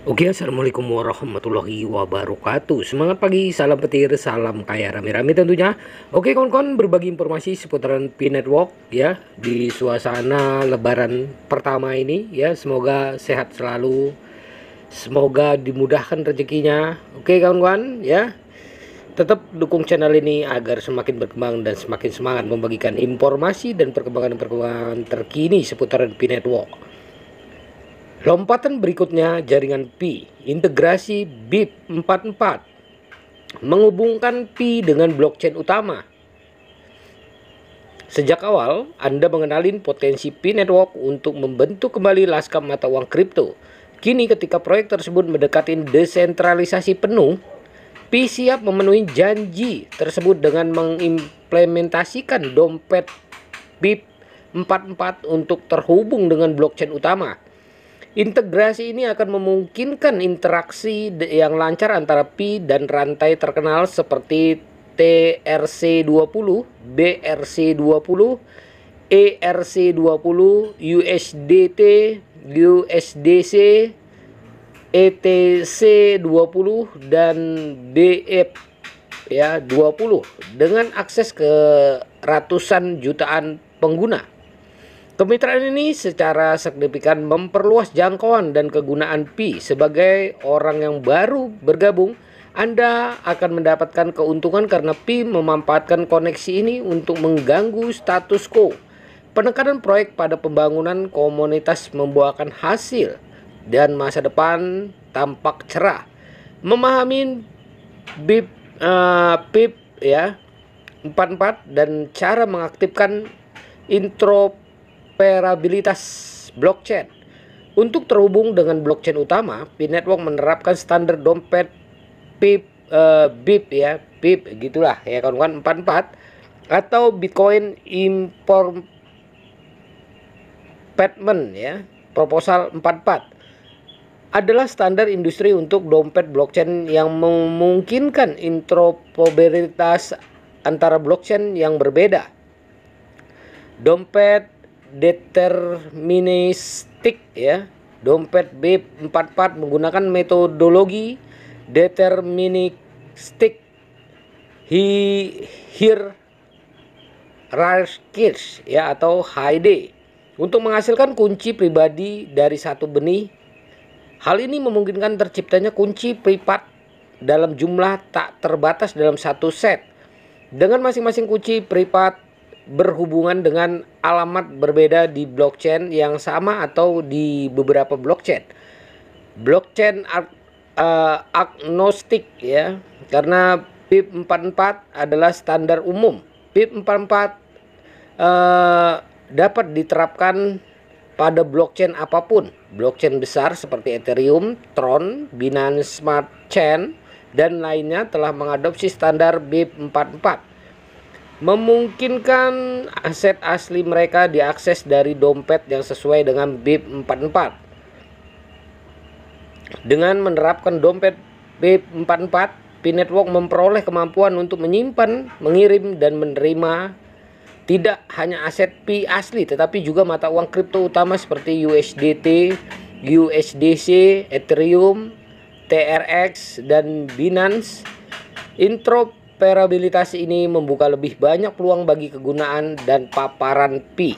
Oke, assalamualaikum warahmatullahi wabarakatuh. Semangat pagi, salam petir, salam kaya rame-rame tentunya. Oke, kawan-kawan, berbagi informasi seputaran Pi Network ya di suasana Lebaran pertama ini ya. Semoga sehat selalu, semoga dimudahkan rezekinya. Oke, kawan-kawan ya, tetap dukung channel ini agar semakin berkembang dan semakin semangat membagikan informasi dan perkembangan-perkembangan terkini seputaran Pi Network. Lompatan berikutnya, jaringan Pi, integrasi BIP44 menghubungkan Pi dengan blockchain utama. Sejak awal, Anda mengenalin potensi Pi Network untuk membentuk kembali lanskap mata uang kripto. Kini ketika proyek tersebut mendekati desentralisasi penuh, Pi siap memenuhi janji tersebut dengan mengimplementasikan dompet BIP44 untuk terhubung dengan blockchain utama. Integrasi ini akan memungkinkan interaksi yang lancar antara Pi dan rantai terkenal seperti TRC20, BRC20, ERC20, USDT, USDC, ETC20 dan BF ya 20 dengan akses ke ratusan jutaan pengguna. Kemitraan ini secara signifikan memperluas jangkauan dan kegunaan Pi. Sebagai orang yang baru bergabung, Anda akan mendapatkan keuntungan karena Pi memanfaatkan koneksi ini untuk mengganggu status quo. Penekanan proyek pada pembangunan komunitas membuahkan hasil dan masa depan tampak cerah. Memahami BIP ya 44 dan cara mengaktifkan interoperabilitas blockchain. Untuk terhubung dengan blockchain utama, Pi Network menerapkan standar dompet BIP ya, BIP gitulah ya kawan-kawan 44 atau Bitcoin Information ya, proposal 44 adalah standar industri untuk dompet blockchain yang memungkinkan interoperabilitas antara blockchain yang berbeda. Dompet deterministik ya, dompet BIP44 menggunakan metodologi deterministik hierarchy ya atau HID untuk menghasilkan kunci pribadi dari satu benih. Hal ini memungkinkan terciptanya kunci privat dalam jumlah tak terbatas dalam satu set, dengan masing-masing kunci privat berhubungan dengan alamat berbeda di blockchain yang sama atau di beberapa blockchain. Blockchain agnostik ya, karena BIP44 adalah standar umum. BIP44 dapat diterapkan pada blockchain apapun. Blockchain besar seperti Ethereum, Tron, Binance Smart Chain, dan lainnya telah mengadopsi standar BIP44. Memungkinkan aset asli mereka diakses dari dompet yang sesuai dengan BIP44. Dengan menerapkan dompet BIP44, Pi Network memperoleh kemampuan untuk menyimpan, mengirim, dan menerima tidak hanya aset Pi asli, tetapi juga mata uang kripto utama seperti USDT, USDC, Ethereum, TRX, dan Binance. Interoperabilitas ini membuka lebih banyak peluang bagi kegunaan dan paparan Pi.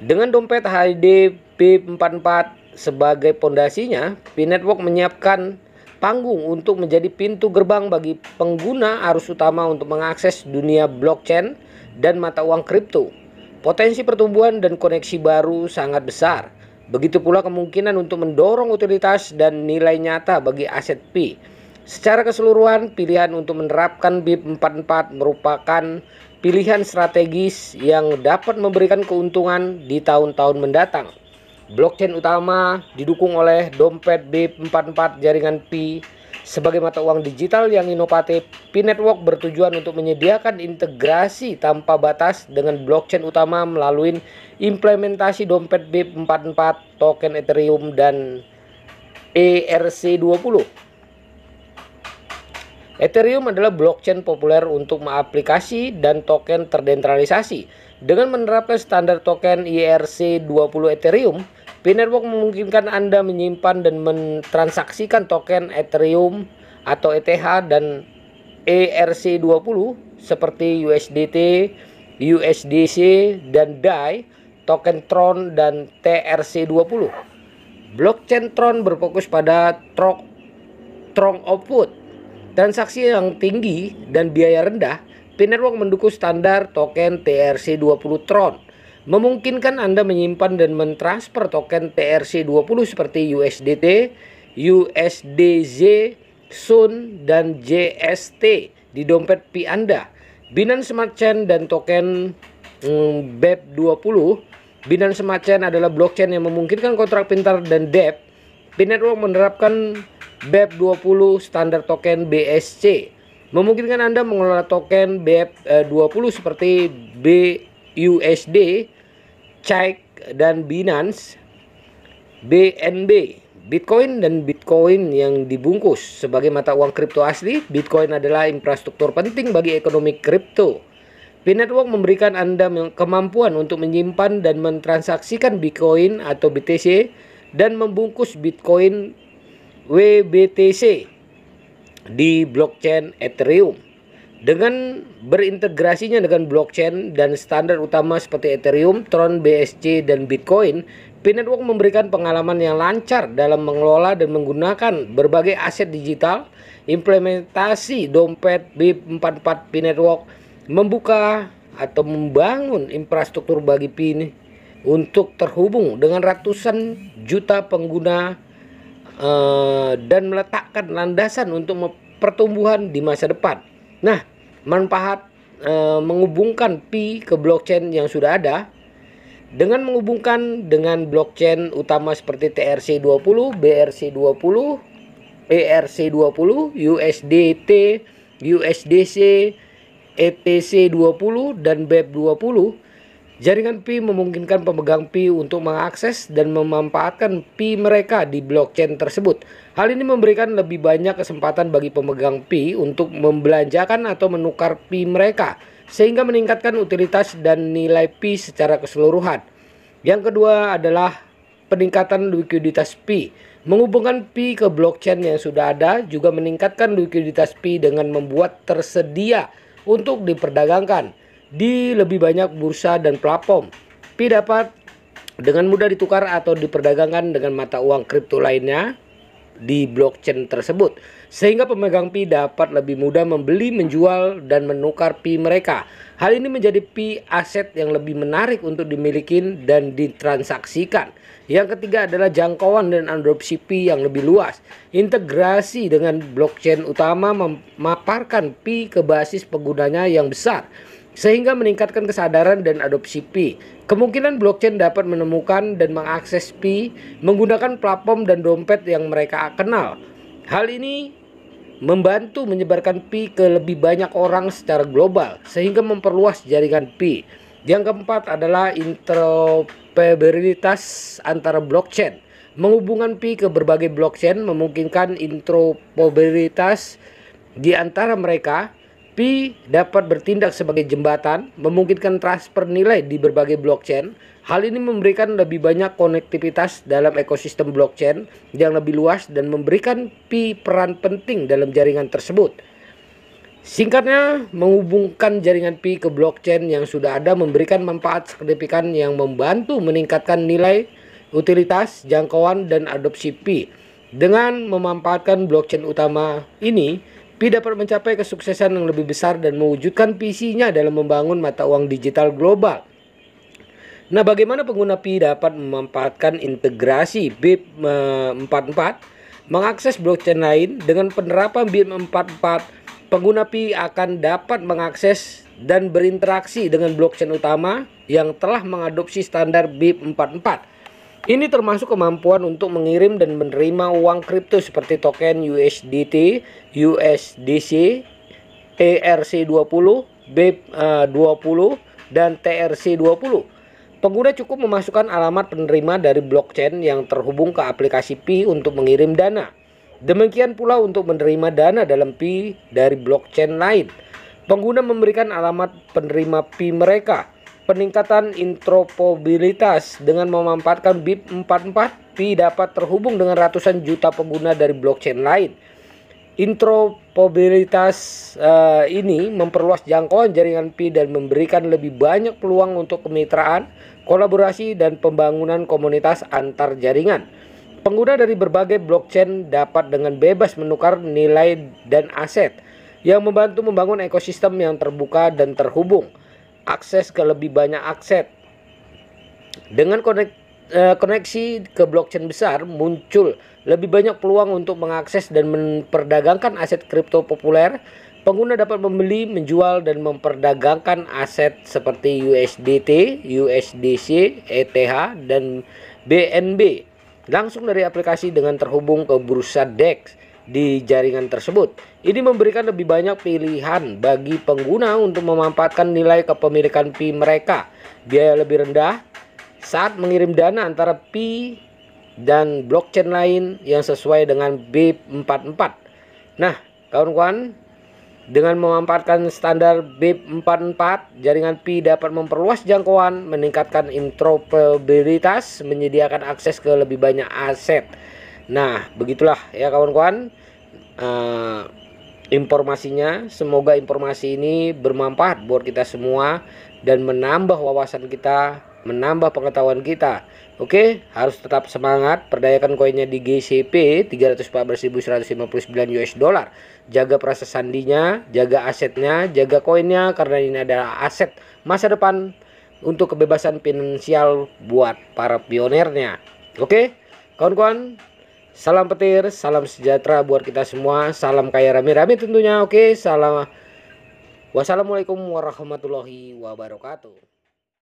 Dengan dompet HID BIP44 sebagai pondasinya, Pi Network menyiapkan panggung untuk menjadi pintu gerbang bagi pengguna arus utama untuk mengakses dunia blockchain dan mata uang kripto. Potensi pertumbuhan dan koneksi baru sangat besar. Begitu pula kemungkinan untuk mendorong utilitas dan nilai nyata bagi aset Pi. Secara keseluruhan, pilihan untuk menerapkan BIP44 merupakan pilihan strategis yang dapat memberikan keuntungan di tahun-tahun mendatang. Blockchain utama didukung oleh dompet BIP44 jaringan Pi sebagai mata uang digital yang inovatif. Pi Network bertujuan untuk menyediakan integrasi tanpa batas dengan blockchain utama melalui implementasi dompet BIP44, token Ethereum, dan ERC20. Ethereum adalah blockchain populer untuk aplikasi dan token terdesentralisasi. Dengan menerapkan standar token ERC20 Ethereum, Pi Network memungkinkan Anda menyimpan dan mentransaksikan token Ethereum atau ETH dan ERC20 seperti USDT, USDC, dan DAI, token Tron dan TRC20. Blockchain Tron berfokus pada Tron output, transaksi yang tinggi dan biaya rendah. Pi Network mendukung standar token TRC20 Tron, memungkinkan Anda menyimpan dan mentransfer token TRC20 seperti USDT, USDZ, Sun, dan JST di dompet Pi Anda. Binance Smart Chain dan token BEP20. Binance Smart Chain adalah blockchain yang memungkinkan kontrak pintar dan DEP. Pi Network menerapkan BEP20 standar token BSC, memungkinkan Anda mengelola token BEP20 seperti BUSD, Cake, dan Binance, BNB. Bitcoin dan Bitcoin yang dibungkus sebagai mata uang kripto asli. Bitcoin adalah infrastruktur penting bagi ekonomi kripto. Pi Network memberikan Anda kemampuan untuk menyimpan dan mentransaksikan Bitcoin atau BTC dan membungkus Bitcoin WBTC di blockchain Ethereum. Dengan berintegrasinya dengan blockchain dan standar utama seperti Ethereum, Tron, BSC, dan Bitcoin, Pi Network memberikan pengalaman yang lancar dalam mengelola dan menggunakan berbagai aset digital. Implementasi dompet BIP44 Pi Network membuka atau membangun infrastruktur bagi Pi untuk terhubung dengan ratusan juta pengguna dan meletakkan landasan untuk pertumbuhan di masa depan. Nah, manfaat menghubungkan Pi ke blockchain yang sudah ada. Dengan menghubungkan dengan blockchain utama seperti TRC20, BRC20, ERC20, USDT, USDC, ETC20, dan BEP20, jaringan Pi memungkinkan pemegang Pi untuk mengakses dan memanfaatkan Pi mereka di blockchain tersebut. Hal ini memberikan lebih banyak kesempatan bagi pemegang Pi untuk membelanjakan atau menukar Pi mereka, sehingga meningkatkan utilitas dan nilai Pi secara keseluruhan. Yang kedua adalah peningkatan likuiditas Pi. Menghubungkan Pi ke blockchain yang sudah ada juga meningkatkan likuiditas Pi dengan membuat tersedia untuk diperdagangkan di lebih banyak bursa dan platform. Pi dapat dengan mudah ditukar atau diperdagangkan dengan mata uang kripto lainnya di blockchain tersebut, sehingga pemegang Pi dapat lebih mudah membeli, menjual, dan menukar Pi mereka. Hal ini menjadi Pi aset yang lebih menarik untuk dimiliki dan ditransaksikan. Yang ketiga adalah jangkauan dan adopsi Pi yang lebih luas. Integrasi dengan blockchain utama memaparkan Pi ke basis penggunanya yang besar, sehingga meningkatkan kesadaran dan adopsi Pi. Kemungkinan blockchain dapat menemukan dan mengakses Pi menggunakan platform dan dompet yang mereka kenal. Hal ini membantu menyebarkan Pi ke lebih banyak orang secara global, sehingga memperluas jaringan Pi. Yang keempat adalah interoperabilitas antara blockchain. Menghubungkan Pi ke berbagai blockchain memungkinkan interoperabilitas di antara mereka. Pi dapat bertindak sebagai jembatan, memungkinkan transfer nilai di berbagai blockchain. Hal ini memberikan lebih banyak konektivitas dalam ekosistem blockchain yang lebih luas dan memberikan Pi peran penting dalam jaringan tersebut. Singkatnya, menghubungkan jaringan Pi ke blockchain yang sudah ada memberikan manfaat signifikan yang membantu meningkatkan nilai, utilitas, jangkauan, dan adopsi Pi. Dengan memanfaatkan blockchain utama ini, Pi dapat mencapai kesuksesan yang lebih besar dan mewujudkan visinya dalam membangun mata uang digital global. Nah, bagaimana pengguna Pi dapat memanfaatkan integrasi BIP44 mengakses blockchain lain? Dengan penerapan BIP44, pengguna Pi akan dapat mengakses dan berinteraksi dengan blockchain utama yang telah mengadopsi standar BIP44. Ini termasuk kemampuan untuk mengirim dan menerima uang kripto seperti token USDT, USDC, ERC20, BEP20, dan TRC20. Pengguna cukup memasukkan alamat penerima dari blockchain yang terhubung ke aplikasi Pi untuk mengirim dana. Demikian pula untuk menerima dana dalam Pi dari blockchain lain. Pengguna memberikan alamat penerima Pi mereka Peningkatan interoperabilitas dengan memanfaatkan BIP44, Pi dapat terhubung dengan ratusan juta pengguna dari blockchain lain. Interoperabilitas ini memperluas jangkauan jaringan Pi dan memberikan lebih banyak peluang untuk kemitraan, kolaborasi, dan pembangunan komunitas antar jaringan. Pengguna dari berbagai blockchain dapat dengan bebas menukar nilai dan aset, yang membantu membangun ekosistem yang terbuka dan terhubung. Akses ke lebih banyak aset. Dengan koneksi ke blockchain besar, muncul lebih banyak peluang untuk mengakses dan memperdagangkan aset kripto populer. Pengguna dapat membeli, menjual, dan memperdagangkan aset seperti USDT, USDC, ETH, dan BNB langsung dari aplikasi dengan terhubung ke bursa DEX di jaringan tersebut. Ini memberikan lebih banyak pilihan bagi pengguna untuk memanfaatkan nilai kepemilikan Pi mereka. Biaya lebih rendah saat mengirim dana antara Pi dan blockchain lain yang sesuai dengan BIP44. Nah, kawan-kawan, dengan memanfaatkan standar BIP44, jaringan Pi dapat memperluas jangkauan, meningkatkan interoperabilitas, menyediakan akses ke lebih banyak aset. Nah, begitulah ya kawan-kawan informasinya. Semoga informasi ini bermanfaat buat kita semua dan menambah wawasan kita, menambah pengetahuan kita. Oke, harus tetap semangat, perdayakan koinnya di GCP 314.159 US dollar. Jaga proses sandinya, jaga asetnya, jaga koinnya, karena ini adalah aset masa depan untuk kebebasan finansial buat para pionernya. Oke, kawan-kawan, salam petir, salam sejahtera buat kita semua, salam kaya rame-rame tentunya. Oke, salam. Wassalamualaikum warahmatullahi wabarakatuh.